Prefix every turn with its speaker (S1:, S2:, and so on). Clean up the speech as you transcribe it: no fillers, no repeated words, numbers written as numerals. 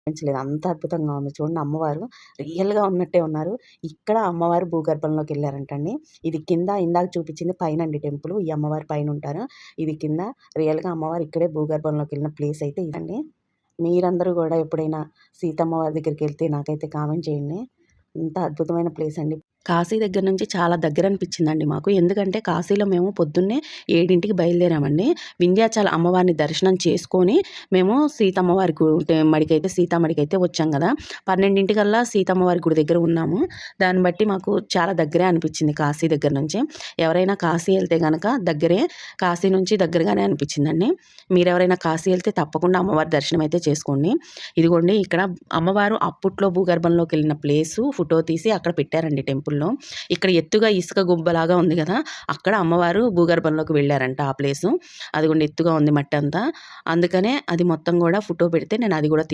S1: అనిపించలేదు. అంత అద్భుతంగా ఉంది. చూడండి అమ్మవారు రియల్‌గా ఉన్నట్టే ఉన్నారు. ఇక్కడ అమ్మవారు భూగర్భంలోకెళ్లారంటండి. ఇది కింద ఇందాక చూపించింది పైనండి టెంపుల్. ఈ అమ్మవారు పైనుంటారు. ఇది కింద. రియల్‌గా అమ్మవారు ఇక్కడే భూగర్భంలోకెళ్ళిన ప్లేస్ అయితే ఇదండి. మీరందరూ గూడా ఎప్పుడైనా సీతమ్మ వారి దగ్గరికెళ్తే నాకైతే కామెంట్ చేయండి. అంత అద్భుతమైన ప్లేస్ అండి. కాశీ దగ్గర నుంచి చాలా దగ్గరనిపించిందండి మాకు. ఎందుకంటే కాశీలో మేము పొద్దున్నే 7కి బయలుదేరామండి. వింధ్యాచల అమ్మవారిని దర్శనం చేసుకొని మేము సీతమ్మ వారి సీతామడికైతే వచ్చాం గదా! 12కల్లా సీతమ్మ వారి గుడి దగ్గర ఉన్నాము. దాన్ని బట్టి మాకు చాలా దగ్గరే అనిపించింది కాశీ దగ్గర నుంచి. ఎవరైనా కాశీ ఎళ్తే గనక దగ్గరే. కాశీ నుంచి దగ్గరగానే అనిపించిందండి. మీరెవరైనా కాశీ ఎళ్తే తప్పకుండా అమ్మవారి దర్శనం అయితే చేసుకోండి. ఇదిగోండి ఇక్కడ అమ్మవారు అప్పట్లో భూగర్భంలోకెళ్ళిన ప్లేసు ఫోటో తీసి అక్కడ పెట్టారండి టెంపుల్‌లో. ఇక్కడ ఎత్తుగా ఇసుక గుబ్బలాగా ఉంది గదా! అక్కడ అమ్మవారు భూగర్భంలోకి వెళ్లారంట ఆ ప్లేసు. అదిగోండి ఎత్తుగా ఉంది మట్టంతా. అందుకనే అది మొత్తం గూడా ఫోటో పెడితే నేను అది గూడా